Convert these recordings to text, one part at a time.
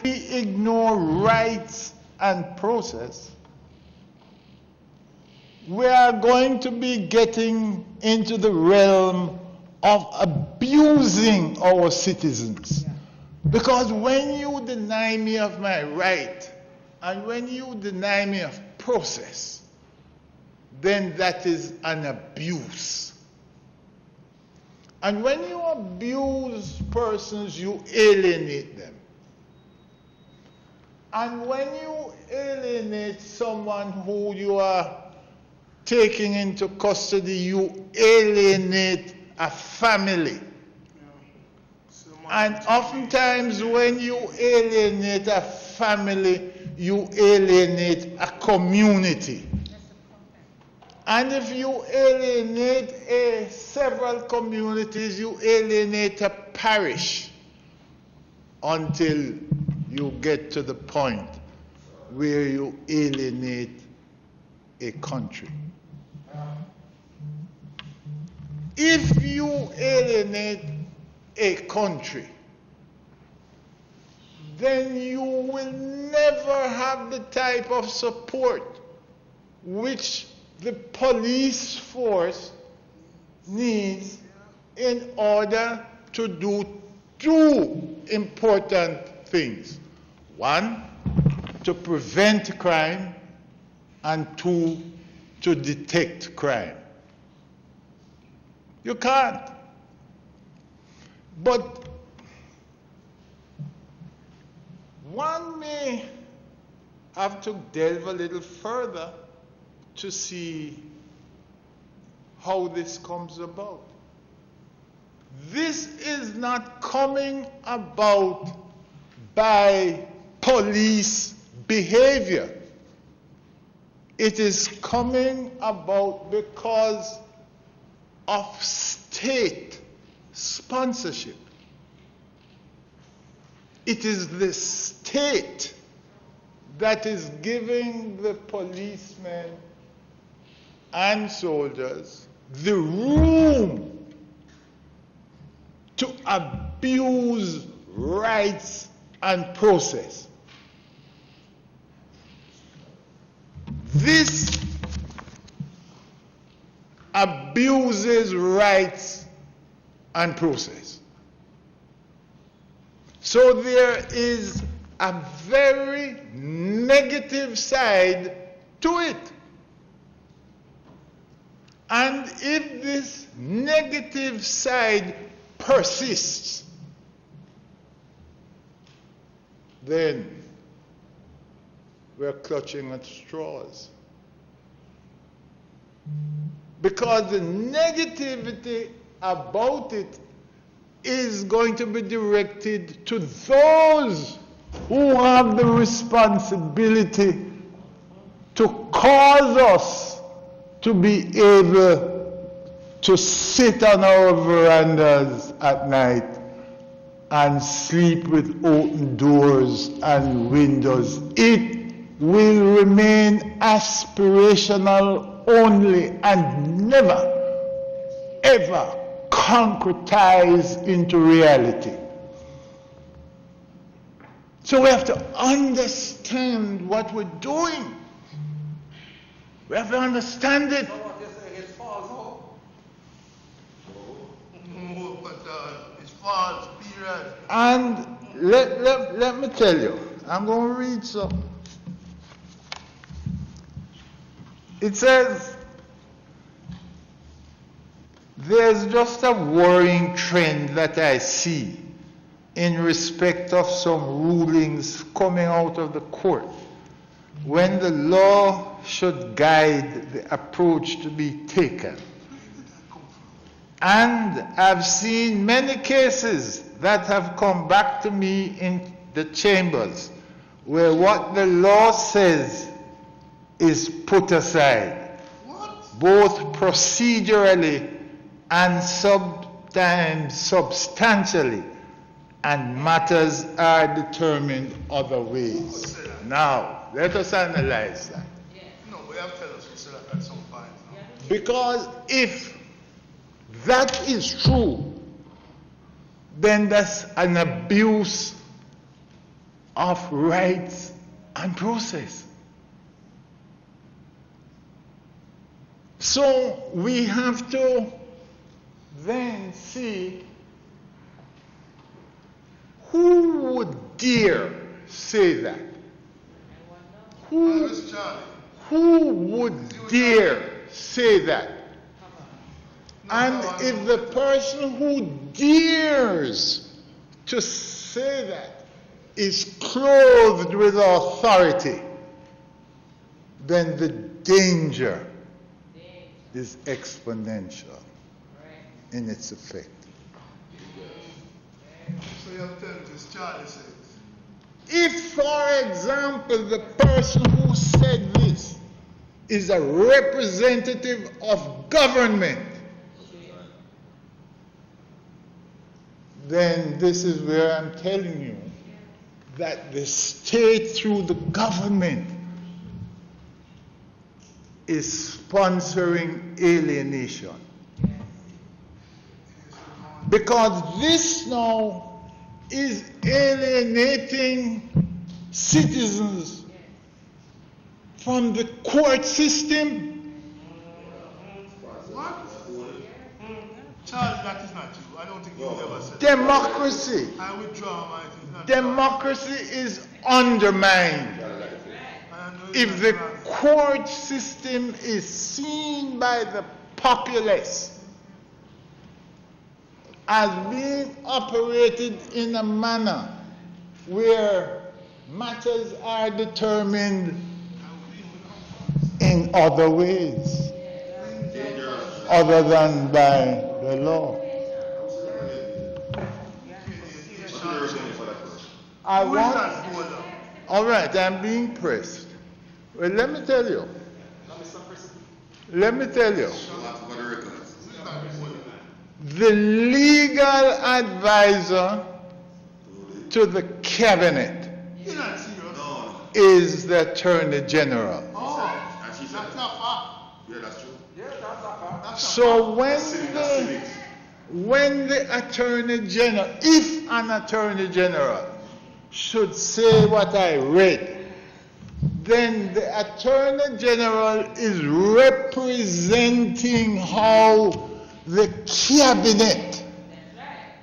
we ignore rights and process, we are going to be getting into the realm of abusing our citizens. Yeah. Because when you deny me of my right, and when you deny me of process, then that is an abuse. And when you abuse persons, you alienate them. And when you alienate someone who you are taking into custody, you alienate a family. And oftentimes when you alienate a family, you alienate a community. And if you alienate several communities, you alienate a parish until you get to the point where you alienate a country. If you alienate a country, then you will never have the type of support which the police force needs in order to do two important things. One, to prevent crime, and two, to detect crime. You can't. But one may have to delve a little further to see how this comes about. This is not coming about by police behavior. It is coming about because of state sponsorship. It is the state that is giving the policemen and soldiers the room to abuse rights and process. This abuses rights and process. So there is a very negative side to it. And if this negative side persists, then we're clutching at straws. Because the negativity about it is going to be directed to those who have the responsibility to cause us to be able to sit on our verandas at night and sleep with open doors and windows. It will remain aspirational only and never, ever concretize into reality. So we have to understand what we're doing. We have to understand it. It's false hope. But it's false, period. And let me tell you, I'm going to read some. It says, there's just a worrying trend that I see in respect of some rulings coming out of the court when the law should guide the approach to be taken. And I've seen many cases that have come back to me in the chambers where what the law says is put aside, both procedurally and sometimes substantially, and matters are determined other ways. Now, let us analyze that. No, we have to tell us at some point. Because if that is true, then that's an abuse of rights and process. So we have to then see who would dare say that. Who would dare say that? And if the person who dares to say that is clothed with authority, then the danger is exponential in its effect. So you have to tell me this Charlie says. If, for example, the person who said this is a representative of government, then this is where I'm telling you that the state through the government is sponsoring alienation. Because this now is alienating citizens from the court system. What? Charlie, that is not you. I don't think you ever said Democracy. that. I withdraw my thing. Democracy is undermined if the court system is seen by the populace as being operated in a manner where matters are determined in other ways other than by the law. I want, all right, I'm being pressed. Well, let me tell you. The legal advisor to the cabinet is the Attorney General. So when the Attorney General, if an Attorney General should say what I read, then the Attorney General is representing how the cabinet,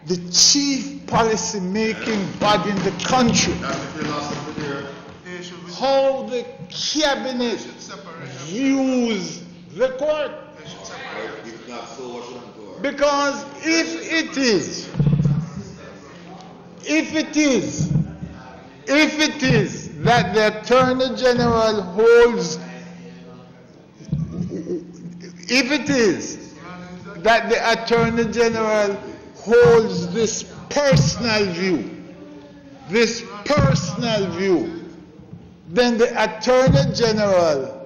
the chief policy-making body in the country, how the cabinet views the court. Because if it is that the Attorney General holds, if it is that the Attorney General holds this personal view, then the Attorney General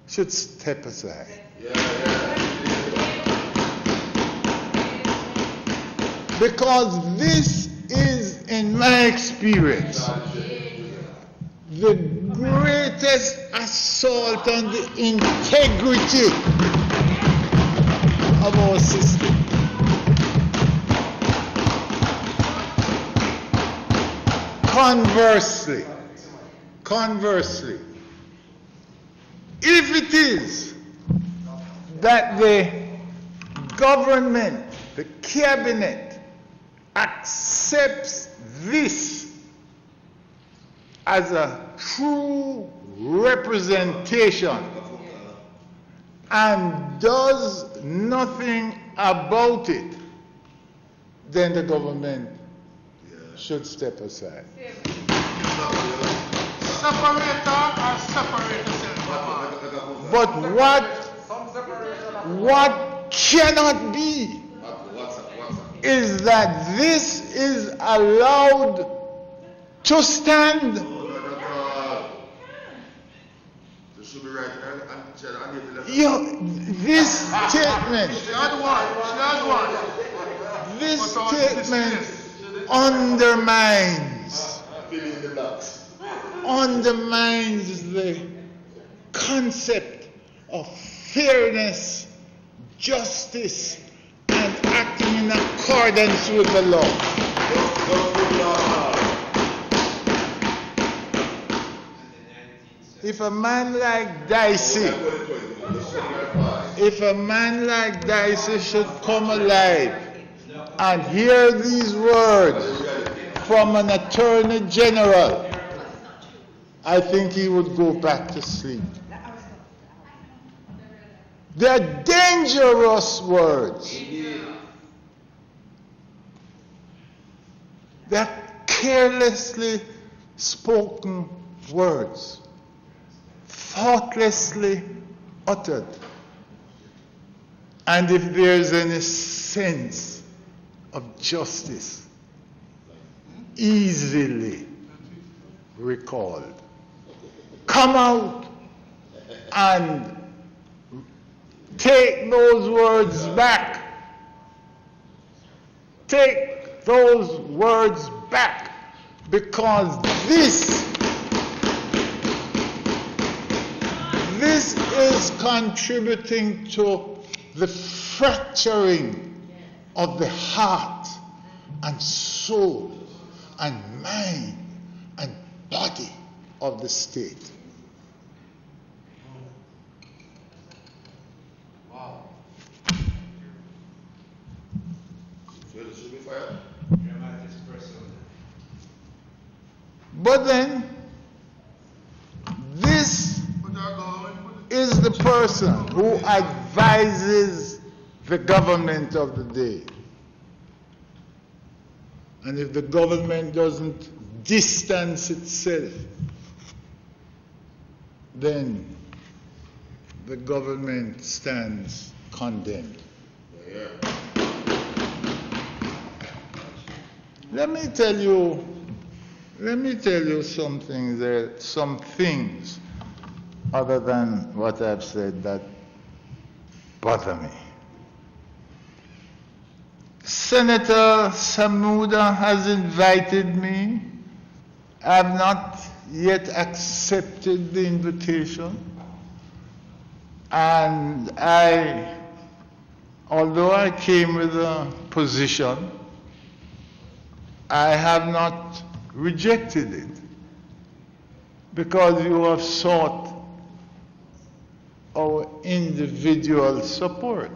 should step aside. Because this is, in my experience, the greatest assault on the integrity of our system. Conversely, if it is that the government, the cabinet, accepts this as a true representation and does nothing about it, then the government should step aside. But what cannot be is that this is allowed to stand. This statement undermines the concept of fairness, justice, and acting in accordance with the law. if a man like Dicey, should come alive and hear these words from an attorney general, I think he would go back to sleep. They're dangerous words. They're carelessly spoken words, thoughtlessly uttered. And if there's any sense of justice, easily recalled. Come out and take those words back. Take those words back, because this is contributing to the fracturing of the heart and soul and mind and body of the state. Wow. But then, this is the person who advises the government of the day. And if the government doesn't distance itself, then the government stands condemned. Let me tell you something there, some things other than what I've said that bother me. Senator Samuda has invited me. I have not yet accepted the invitation. And although I came with a position, I have not rejected it, because you have sought our individual support.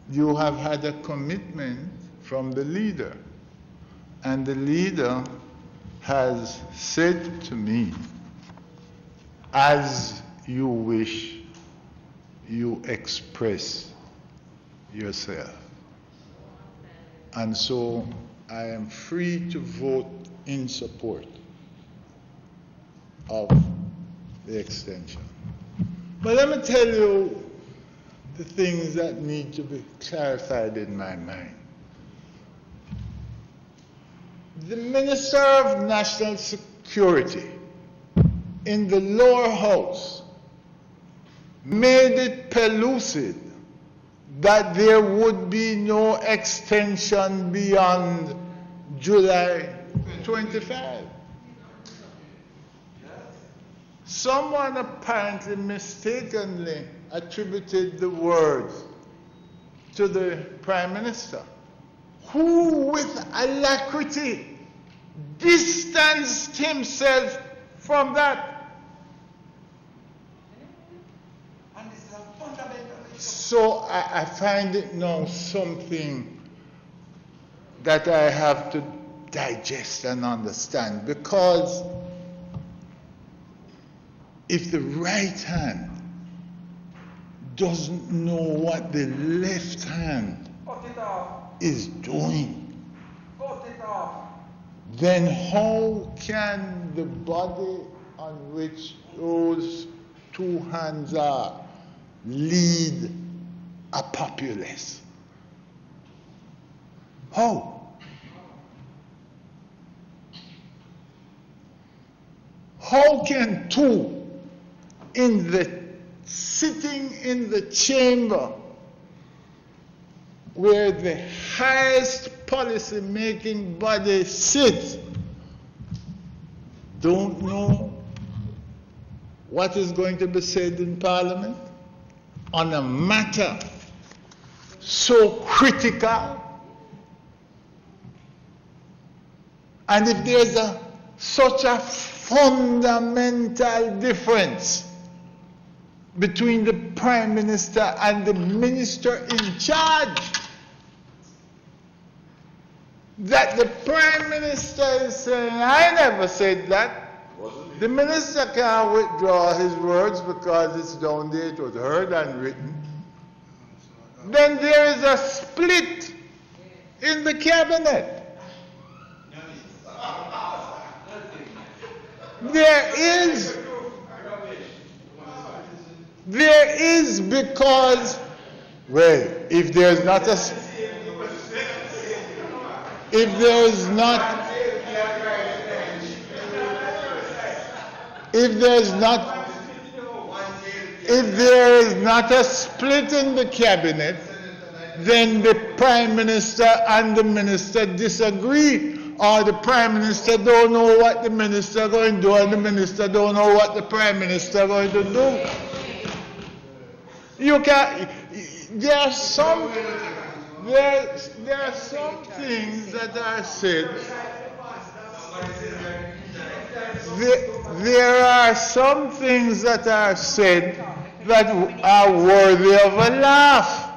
You have had a commitment from the leader, and the leader has said to me, as you wish, you express yourself. And so I am free to vote in support of the extension. But let me tell you the things that need to be clarified in my mind. The Minister of National Security in the lower house made it pellucid that there would be no extension beyond July 25. Someone apparently mistakenly attributed the words to the Prime Minister, who with alacrity distanced himself from that. So I find it now something that I have to digest and understand, because if the right hand doesn't know what the left hand is doing, then how can the body on which those two hands are lead a populace? How? How can two sitting in the chamber where the highest policy-making body sits don't know what is going to be said in Parliament on a matter so critical? And if there's such a fundamental difference between the Prime Minister and the Minister in charge. That the Prime Minister is saying, I never said that. The Minister can't withdraw his words because it's down there, it was heard and written. Then there is a split in the cabinet. There is because, well, if there's not a, if there is not a split in the cabinet, then the Prime Minister and the Minister disagree, or the Prime Minister don't know what the Minister going to do, and the Minister don't know what the Prime Minister going to do. You can. There are some things that are said. There are some things that are said that are worthy of a laugh.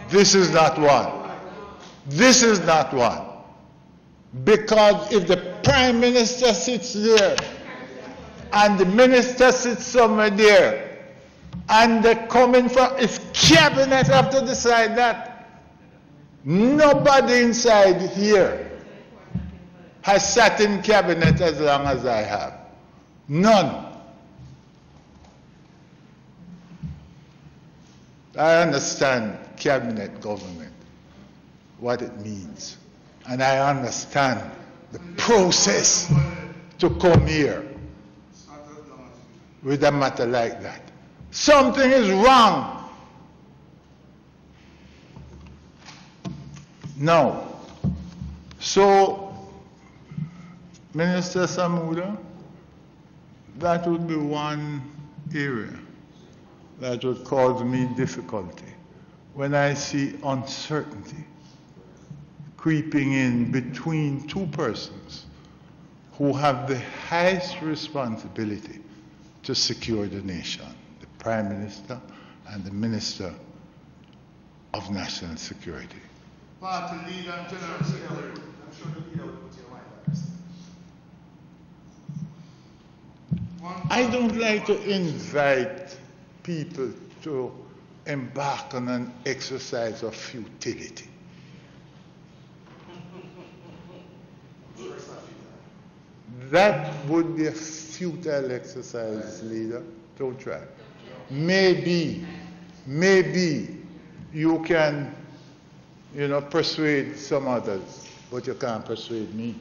This is not one. This is not one. Because if the Prime Minister sits there and the Minister sits somewhere there and they're coming from his cabinet have to decide that, nobody inside here has sat in cabinet as long as I have. None. I understand cabinet government, what it means. And I understand the process to come here with a matter like that. Something is wrong. No. So, Minister Samuda, that would be one area that would cause me difficulty when I see uncertainty creeping in between two persons who have the highest responsibility to secure the nation, the Prime Minister and the Minister of National Security. Party leader and general secretary. I don't like to invite people to embark on an exercise of futility. That would be a futile exercise, leader. Don't try. Maybe you can, persuade some others, but you can't persuade me.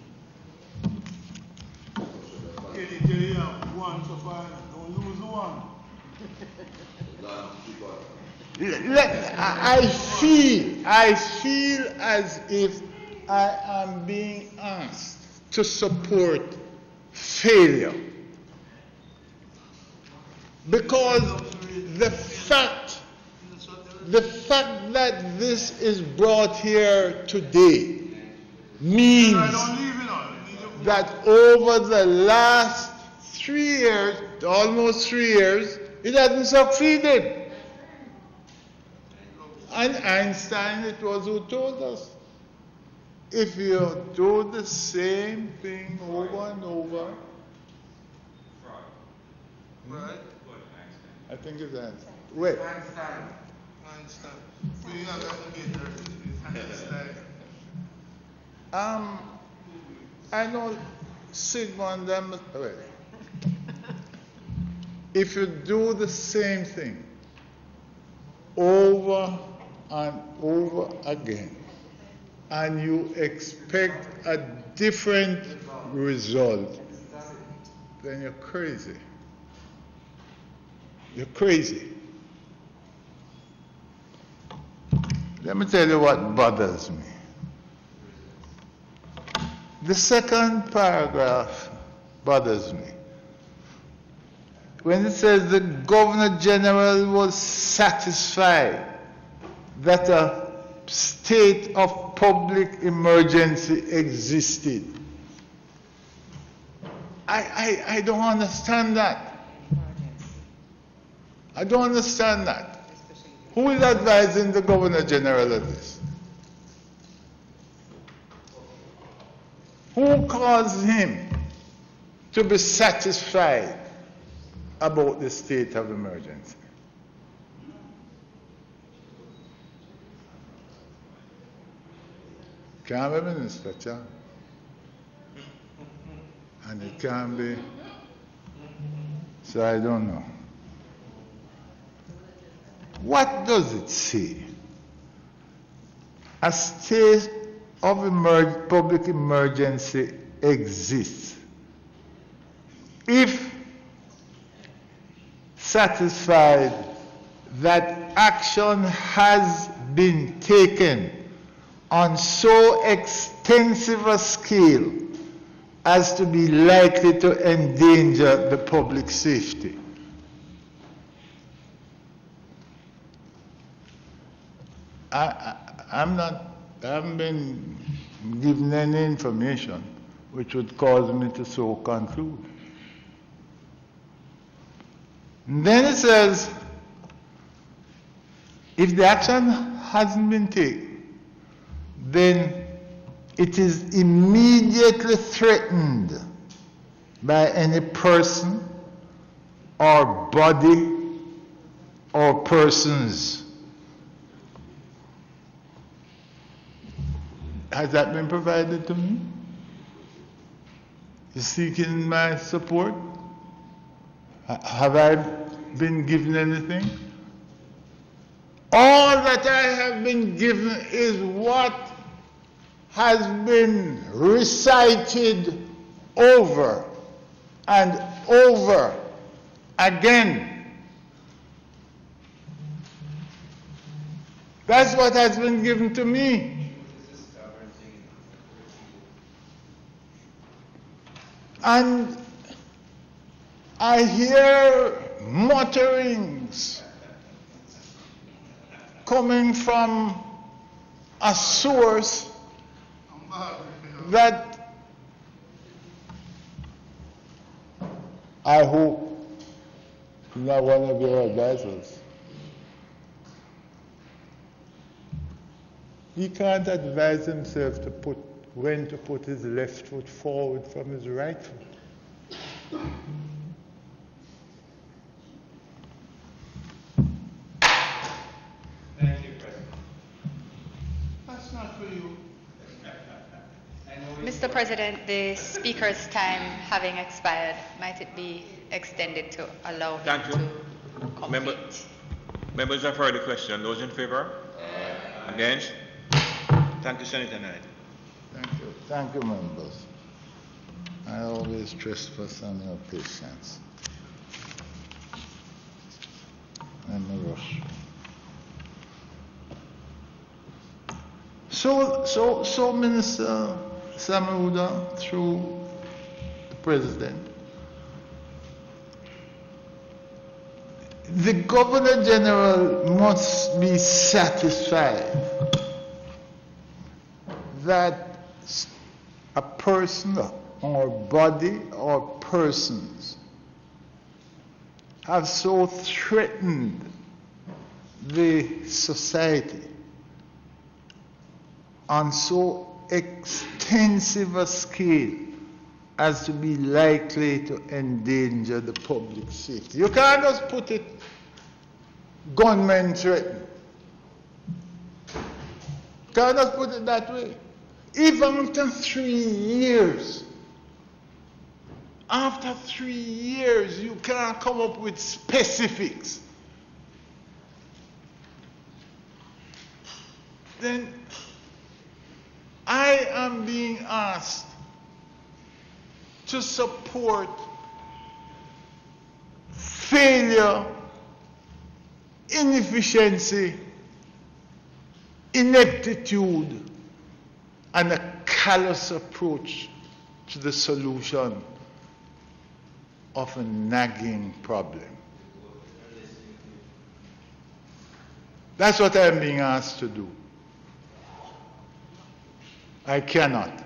One so far, don't lose one. I feel as if I am being asked to support failure. Because the fact that this is brought here today means that over the last 3 years, almost 3 years, it hasn't succeeded. And Einstein, it was who told us, if you do the same thing over and over, Right? I think it's Einstein. Wait. Einstein. We have to get there. Einstein. I know Sigmund them. Wait. If you do the same thing over and over again, and you expect a different result, then you're crazy. You're crazy. Let me tell you what bothers me. The second paragraph bothers me. When it says the Governor General was satisfied that a state of public emergency existed. I don't understand that. I don't understand that. Who is advising the Governor General of this? Who caused him to be satisfied about the state of emergency? Can't be Minister Chan. And it can't be, so I don't know. What does it say? A state of public emergency exists if satisfied that action has been taken on so extensive a scale as to be likely to endanger the public safety. I haven't been given any information which would cause me to so conclude. And then it says, if the action hasn't been taken, then it is immediately threatened by any person or body or persons. Has that been provided to me? You're seeking my support? Have I been given anything? All that I have been given is what has been recited over and over again. That's what has been given to me. And I hear mutterings coming from a source that I hope is not one of your advisors. He can't advise himself to when to put his left foot forward from his right foot. Thank you, President. That's not for you. Mr. President, the Speaker's time having expired, might it be extended to allow him Thank you. to complete? Members have heard the question. Those in favor? Against? Thank you, Senator Knight. Thank you. Thank you, members. I always trespass on your patience. I'm in a rush. So Minister Samaruda, through the President, the Governor General must be satisfied that a person or body or persons have so threatened the society on so extensive a scale as to be likely to endanger the public safety. You can't just put it, gunmen threatened. You can't just put it that way. Even after 3 years, you can't come up with specifics. Then I am being asked to support failure, inefficiency, ineptitude, and a callous approach to the solution of a nagging problem. That's what I'm being asked to do. I cannot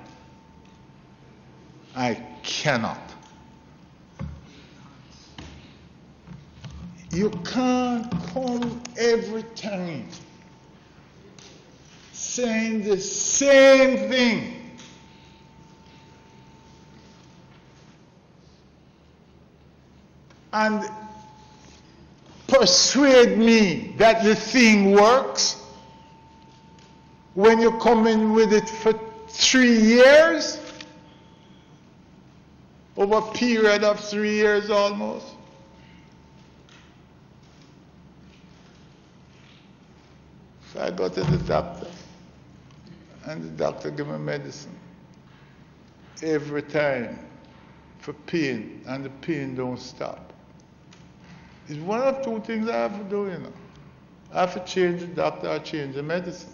You can't come every time saying the same thing. And persuade me that the thing works when you come in with it for 3 years, over a period of 3 years almost. So I go to the doctor, and the doctor give me medicine every time for pain, and the pain don't stop. It's one of two things I have to do, you know. I have to change the doctor or change the medicine.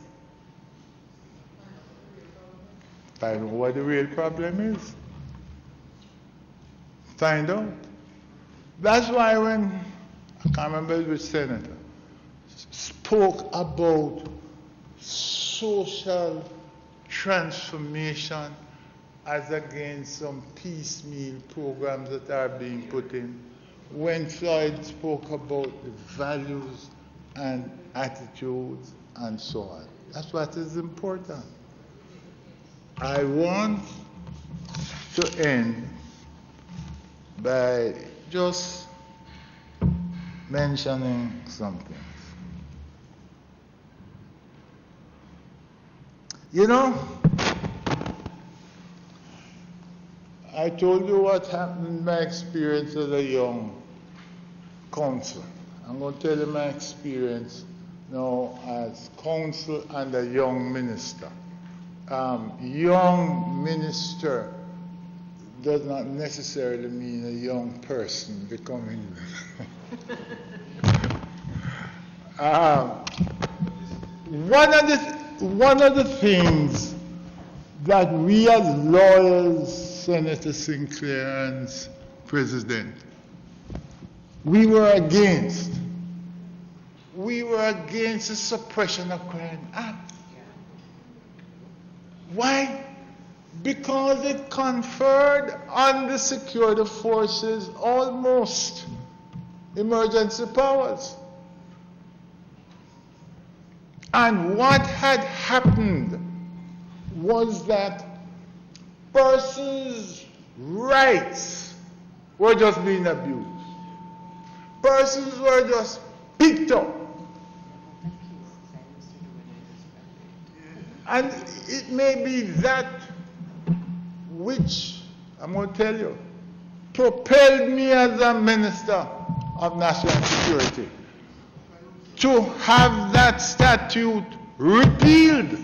Find out what the real problem is. Find out. That's why when, I can't remember which senator, spoke about social transformation as against some piecemeal programs that are being put in, when Floyd spoke about the values and attitudes and so on. That's what is important. I want to end by just mentioning something. You know, I told you what happened in my experience as a young counsel. I'm going to tell you my experience now as counsel and a young minister. Young minister does not necessarily mean a young person becoming. One of the things that we as lawyers, Senator Sinclair and President, we were against the Suppression of Crime Act. Why? Because it conferred on the security forces almost emergency powers. And what had happened was that persons' rights were just being abused. Persons were just picked up. And it may be that which, I'm going to tell you, propelled me as a minister of national security to have that statute repealed.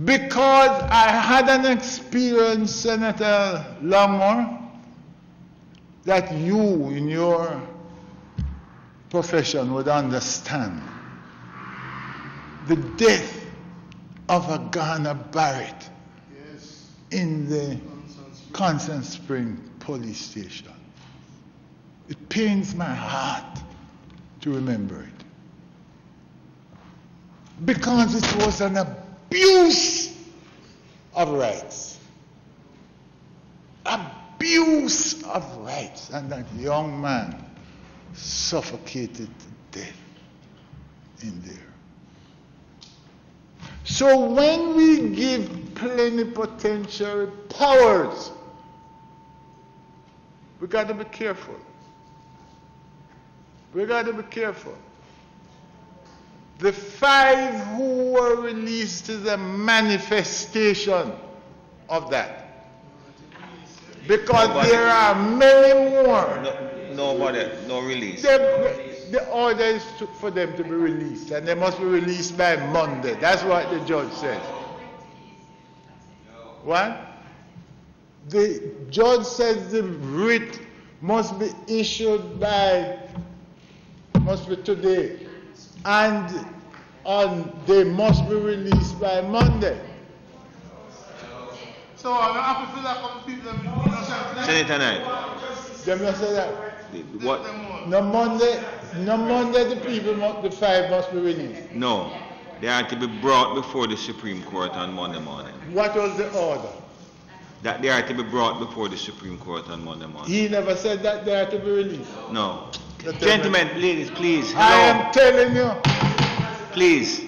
Because I had an experience, Senator Longmore, that you in your profession would understand. The death of a Ghana Barrett in the Constant Spring police station. It pains my heart to remember it. Because it was an abuse of rights. Abuse of rights. And that young man suffocated to death in there. So when we give plenipotentiary powers, we got to be careful. We got to be careful. The 5 who were released is a manifestation of that. Because there are many more. No release. The order is for them to be released, and they must be released by Monday. That's what the judge said. What? The judge says the writ must be issued must be today, and they must be released by Monday. So I'm happy for that couple people. Senator Knight. Them not say that. What? No Monday the people, the 5 must be released. No. They are to be brought before the Supreme Court on Monday morning. What was the order? that they are to be brought before the Supreme Court on Monday morning. He never said that they are to be released. No. Gentlemen, ladies, please. I Hello. am telling you. Please.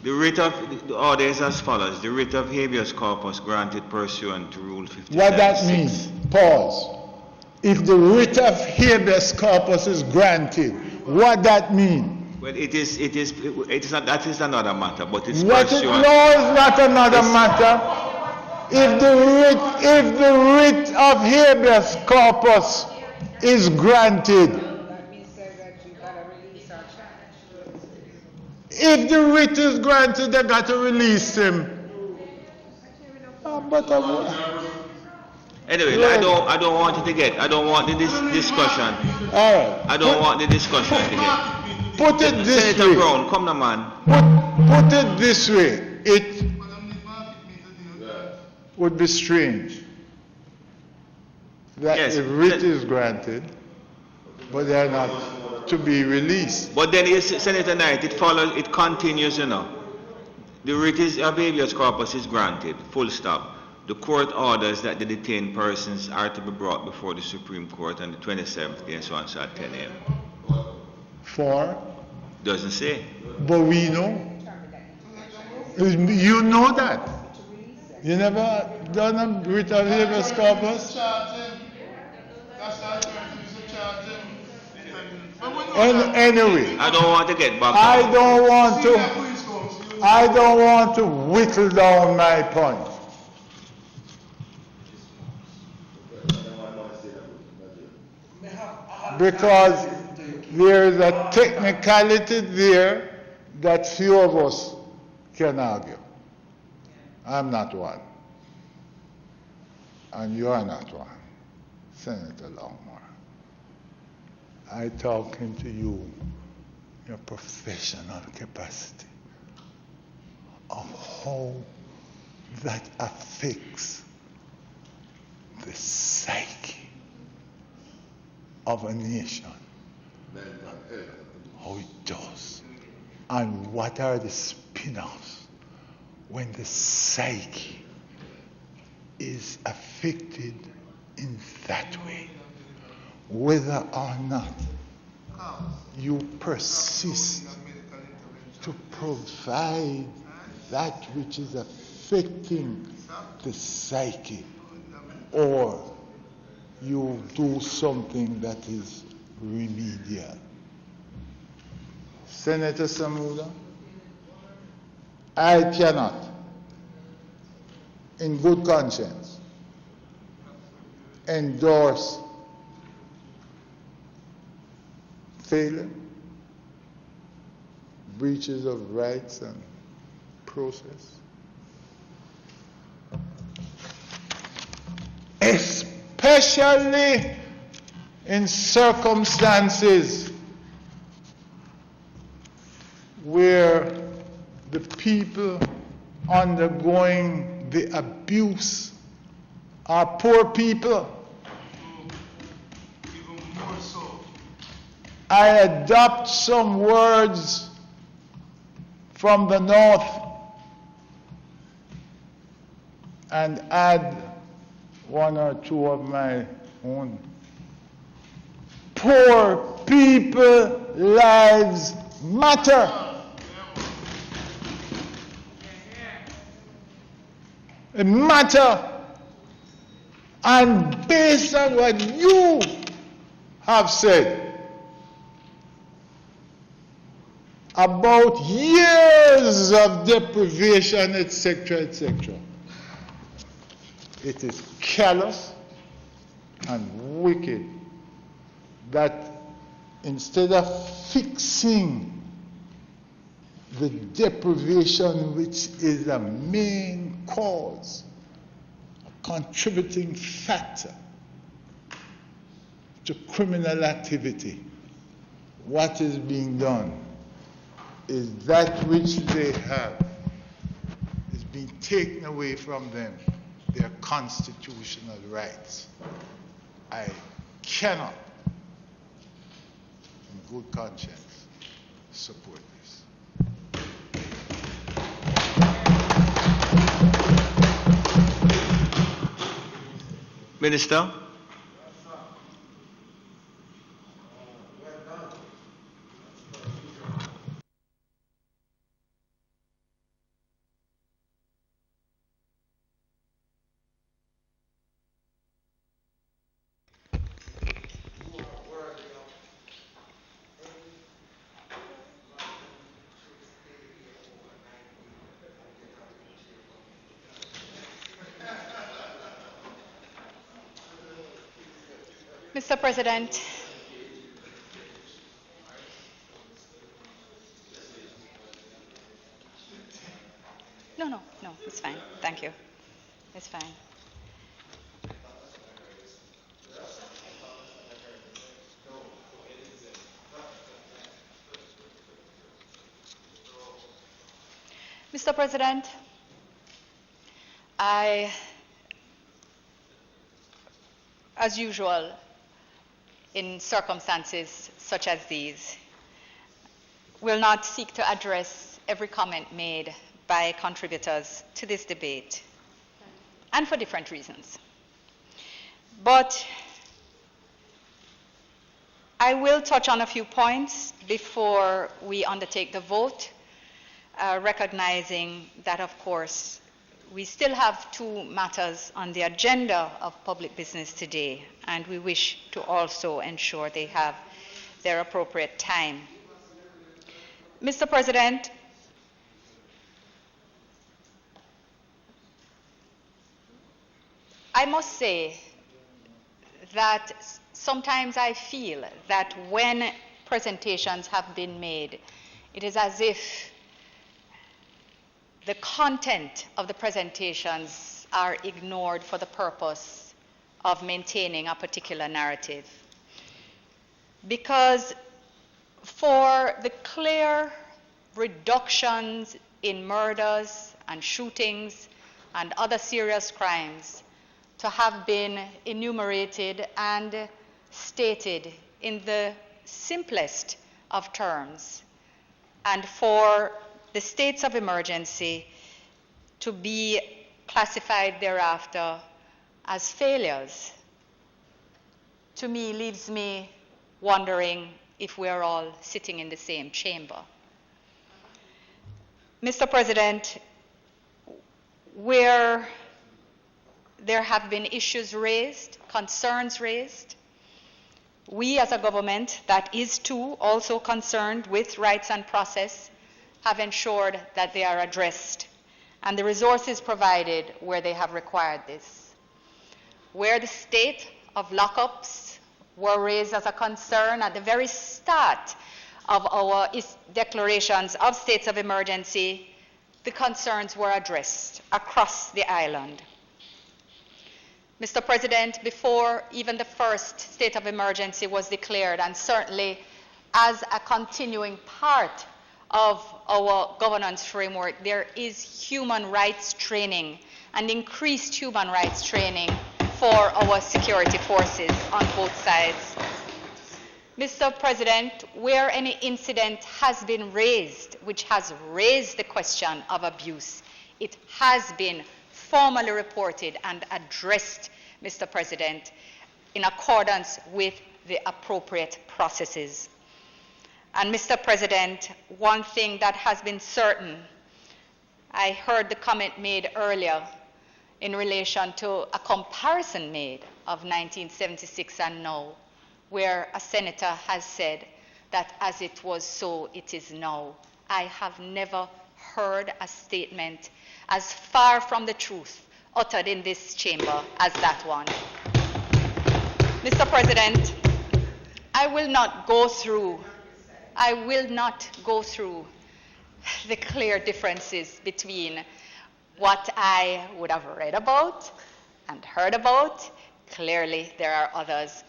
The writ of the order is as follows. The writ of habeas corpus granted pursuant to Rule 57. What that means, pause. If the writ of habeas corpus is granted, what that mean? Well, it is not, that is another matter, but it's What it pursuant. no is not another matter. If the writ of habeas corpus is granted, That means that you gotta release our child. if the writ is granted, they got to release him. Anyway, I don't want it to get. I don't want this discussion. All right. I don't want the discussion to get. Put it this Senator way. Brown, come now, man. Put it this way. It would be strange that Yes. a writ is granted, but they are not to be released. But then, Senator Knight, it continues, you know. The writ of habeas corpus is granted, full stop. The court orders that the detained persons are to be brought before the Supreme Court on the 27th and so on, so at 10 a.m. For, Doesn't say. but we know. You know that. You never done a writ of habeas corpus? Anyway, I don't want to get back I on. don't want to whittle down my point. Because there is a technicality there that few of us can argue. I'm not one. And you are not one, Senator Longmore. I talking to you, your professional capacity, of how that affects the psyche of a nation. How it does. And what are the spin-offs when the psyche is affected in that way? Whether or not you persist to provide that which is affecting the psyche, or you do something that is remedial. Senator Samuda, I cannot, in good conscience, endorse failure, breaches of rights and process, especially in circumstances where the people undergoing the abuse are poor people. Even more so. I adopt some words from the North and add one or two of my own. Poor people lives matter. It matter. And based on what you have said about years of deprivation, etc., etc., it is callous and wicked that instead of fixing the deprivation, which is a main cause, a contributing factor to criminal activity, what is being done is that which they have is being taken away from them, their constitutional rights. I cannot, in good conscience, support this. Minister? Mr. President, no, it's fine. Thank you. It's fine. Mr. President, I, as usual, in circumstances such as these, will not seek to address every comment made by contributors to this debate, and for different reasons. But I will touch on a few points before we undertake the vote, recognizing that, of course, we still have two matters on the agenda of public business today, and we wish to also ensure they have their appropriate time. Mr. President, I must say that sometimes I feel that when presentations have been made, it is as if the content of the presentations are ignored for the purpose of maintaining a particular narrative. Because for the clear reductions in murders and shootings and other serious crimes to have been enumerated and stated in the simplest of terms, and for the states of emergency to be classified thereafter as failures, to me leaves me wondering if we're all sitting in the same chamber. Mr. President, where there have been issues raised, concerns raised, we as a government that is too also concerned with rights and process have ensured that they are addressed and the resources provided where they have required this. Where the state of lockups were raised as a concern at the very start of our declarations of states of emergency, the concerns were addressed across the island. Mr. President, before even the first state of emergency was declared, and certainly as a continuing part of our governance framework, there is human rights training and increased human rights training for our security forces on both sides. Mr. President, where any incident has been raised which has raised the question of abuse, it has been formally reported and addressed, Mr. President, in accordance with the appropriate processes. And Mr. President, one thing that has been certain, I heard the comment made earlier in relation to a comparison made of 1976 and now, where a senator has said that as it was so, it is now. I have never heard a statement as far from the truth uttered in this chamber as that one. Mr. President, I will not go through the clear differences between what I would have read about and heard about. Clearly, there are others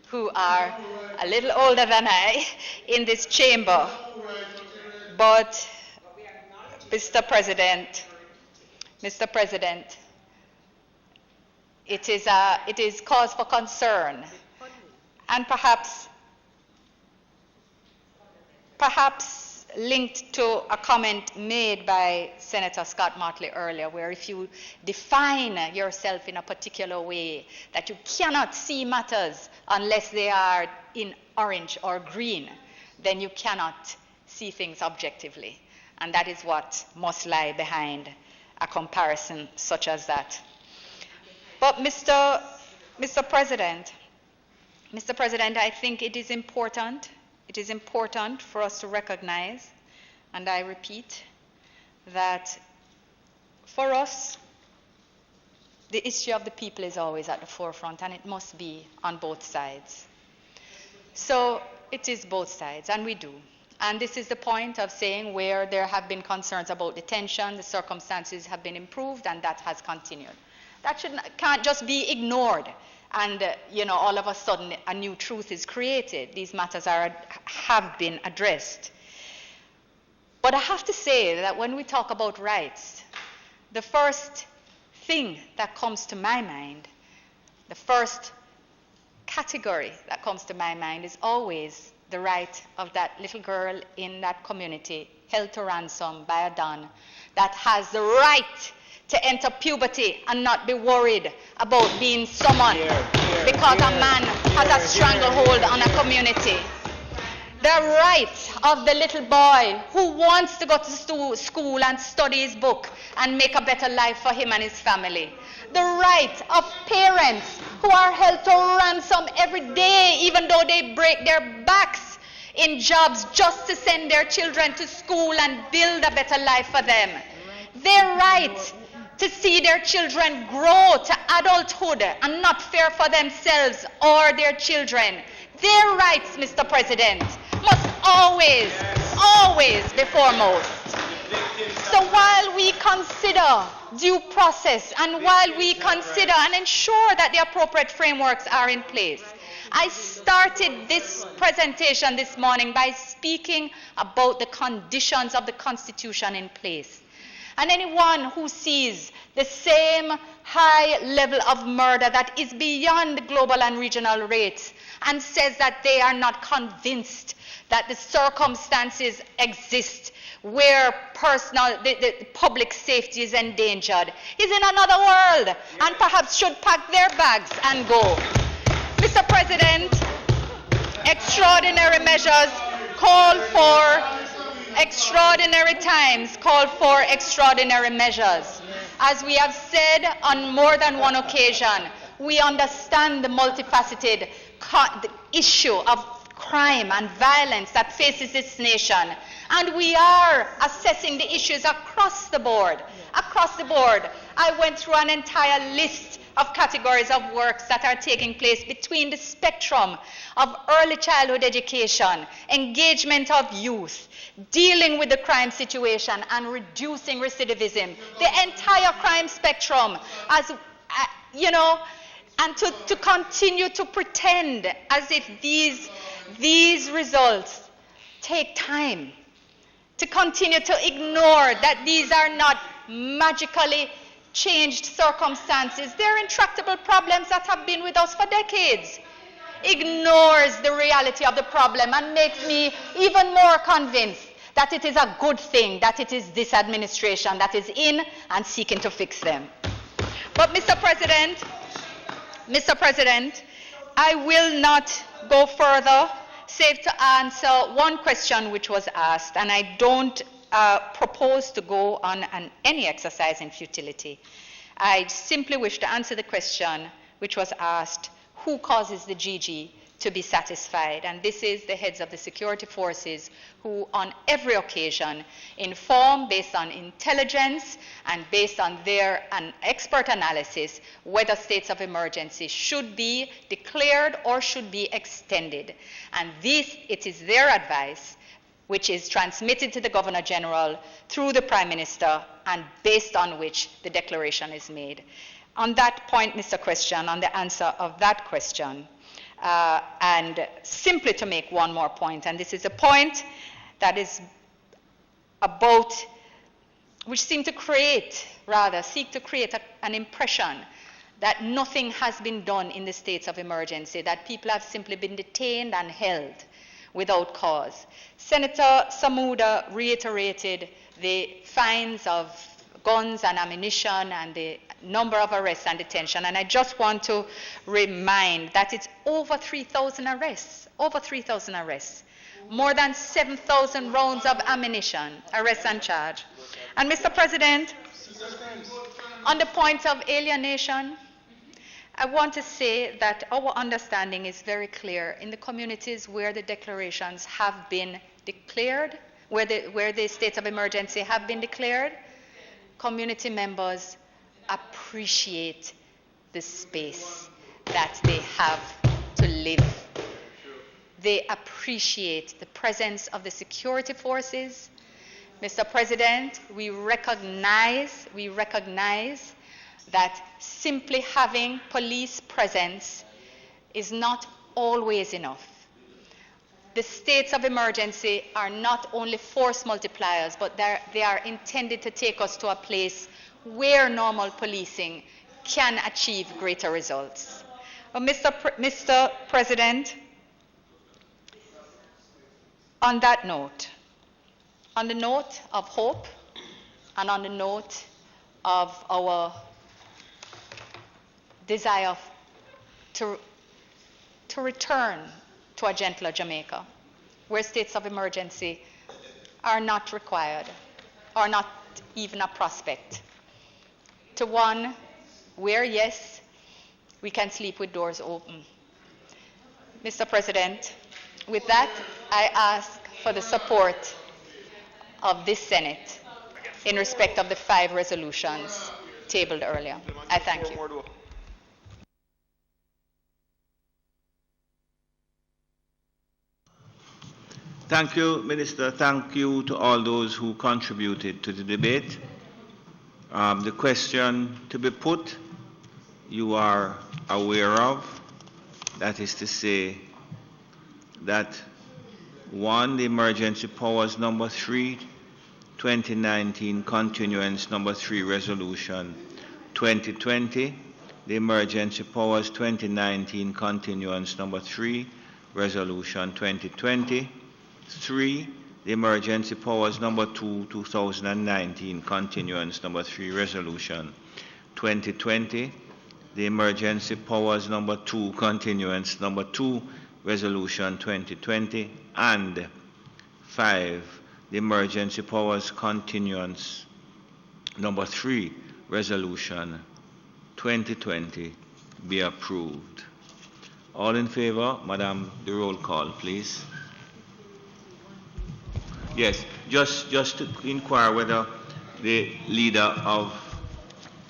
who are a little older than I in this chamber. But, Mr. President, it is cause for concern, and perhaps linked to a comment made by Senator Scott Motley earlier, where if you define yourself in a particular way, that you cannot see matters unless they are in orange or green, then you cannot see things objectively. And that is what must lie behind a comparison such as that. But Mr. President, I think it is important for us to recognize, and I repeat, that for us, the issue of the people is always at the forefront, and it must be on both sides. So it is both sides, and we do. And this is the point of saying where there have been concerns about detention, the circumstances have been improved, and that has continued. That can't just be ignored, and all of a sudden a new truth is created. These matters have been addressed. But I have to say that when we talk about rights, the first thing that comes to my mind, the first category that comes to my mind is always the right of that little girl in that community held to ransom by a don that has the right to enter puberty and not be worried about being summoned because a man has a stranglehold on a community. The right of the little boy who wants to go to school and study his book and make a better life for him and his family. The right of parents who are held to ransom every day, even though they break their backs in jobs just to send their children to school and build a better life for them. Their right to see their children grow to adulthood and not fear for themselves or their children. Their rights, Mr. President, must always be foremost. So while we consider due process and while we consider and ensure that the appropriate frameworks are in place, I started this presentation this morning by speaking about the conditions of the Constitution in place. And anyone who sees the same high level of murder that is beyond the global and regional rates and says that they are not convinced that the circumstances exist where the public safety is endangered is in another world and perhaps should pack their bags and go. Mr. President, extraordinary measures call for extraordinary times call for extraordinary measures. As we have said on more than one occasion, we understand the multifaceted issue of crime and violence that faces this nation, and we are assessing the issues across the board. Across the board, I went through an entire list of categories of works that are taking place between the spectrum of early childhood education, engagement of youth, dealing with the crime situation and reducing recidivism, the entire crime spectrum, as and to continue to pretend as if these results take time, to continue to ignore that these are not magically changed circumstances. They're intractable problems that have been with us for decades. Ignores the reality of the problem and makes me even more convinced that it is a good thing that it is this administration that is in and seeking to fix them. But Mr. President, I will not go further save to answer one question which was asked, and I don't propose to go on any exercise in futility. I simply wish to answer the question which was asked, who causes the GG to be satisfied? And this is the heads of the security forces who on every occasion inform based on intelligence and based on their expert analysis whether states of emergency should be declared or should be extended. And it is their advice which is transmitted to the Governor General through the Prime Minister and based on which the declaration is made. On that point, Mr. Question, on the answer of that question, and simply to make one more point, and this is a point that is about, which seek to create an impression that nothing has been done in the states of emergency, that people have simply been detained and held. without cause. Senator Samuda reiterated the fines of guns and ammunition and the number of arrests and detention. And I just want to remind that it's over 3,000 arrests, more than 7,000 rounds of ammunition, arrest and charge. And Mr. President, on the point of alienation, I want to say that our understanding is very clear in the communities where the declarations have been declared, where the states of emergency have been declared. Community members appreciate the space that they have to live. They appreciate the presence of the security forces. Mr. President, we recognize that simply having police presence is not always enough. The states of emergency are not only force multipliers, but they are intended to take us to a place where normal policing can achieve greater results. But Mr. President, on that note, on the note of hope and on the note of our desire to return to a gentler Jamaica, where states of emergency are not required, or not even a prospect, to one where, yes, we can sleep with doors open. Mr. President, with that, I ask for the support of this Senate in respect of the 5 resolutions tabled earlier. I thank you. Thank you, Minister. Thank you to all those who contributed to the debate. The question to be put, you are aware of. That is to say that 1, the emergency powers number 3, 2019 continuance number 3 resolution 2020, the emergency powers 2019 continuance number 3 resolution 2020, 3, the emergency powers number 2, 2019 continuance number 3 resolution 2020, the emergency powers number 2 continuance number 2 resolution 2020, and 5, the emergency powers continuance number 3 resolution 2020 be approved. All in favor? Madam, the roll call, please. Yes, just to inquire whether the leader of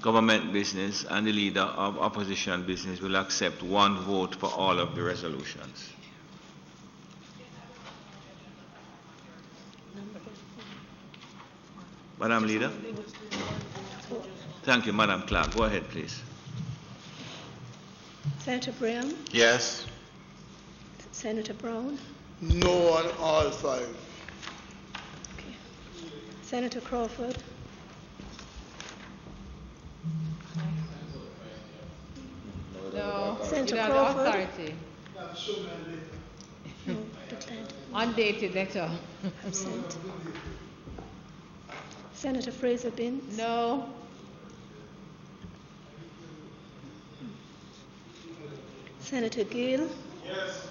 government business and the leader of opposition business will accept one vote for all of the resolutions. Madam Leader? Thank you, Madam Clerk. Go ahead, please. Senator Graham? Yes. Senator Brown? No on all 5. Okay. Senator Crawford? No, Senator you have Crawford? authority. No, declined. Undated letter. Absent. Senator Fraser Binns? No. Senator Gill? Yes.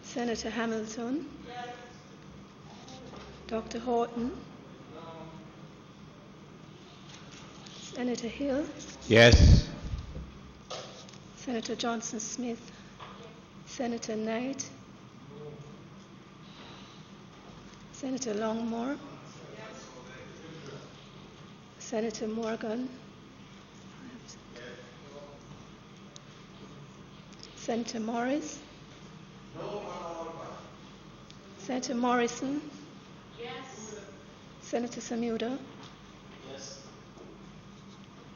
Senator Hamilton? Yes. Dr. Horton? No. Senator Hill? Yes. Senator Johnson Smith? Senator Knight? Senator Longmore? Senator Morgan? Senator Morris? Senator Morrison? Yes. Senator Samuda? Yes.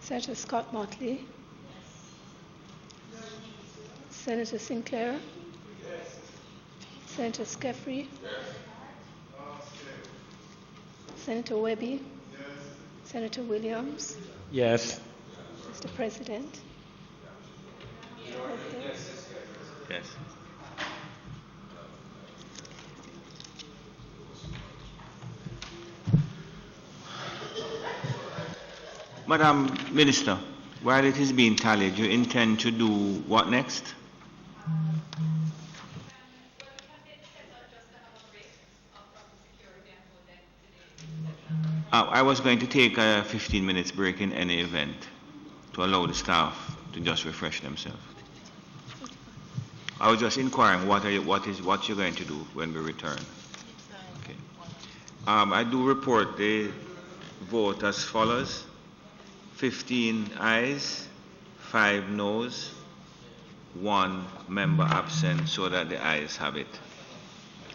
Senator Scott Motley? Yes. Senator Sinclair? Yes. Senator Skeffrey? Yes. Senator Webby? Yes. Senator Williams? Yes. Mr. President? Yes. Madam Minister, while it is being tallied, you intend to do what next? I was going to take a 15 minutes break in any event to allow the staff to just refresh themselves. I was just inquiring what you're going to do when we return. Okay. I do report the vote as follows: 15 ayes, 5 noes, 1 member absent, so that the ayes have it.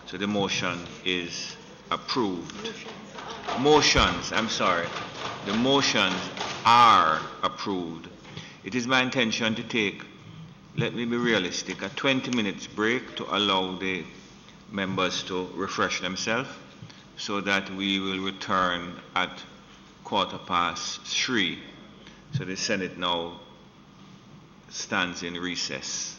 So the motion is approved. The motions are approved. It is my intention to take, let me be realistic, a 20 minutes break to allow the members to refresh themselves, so that we will return at 3:15. So the Senate now stands in recess.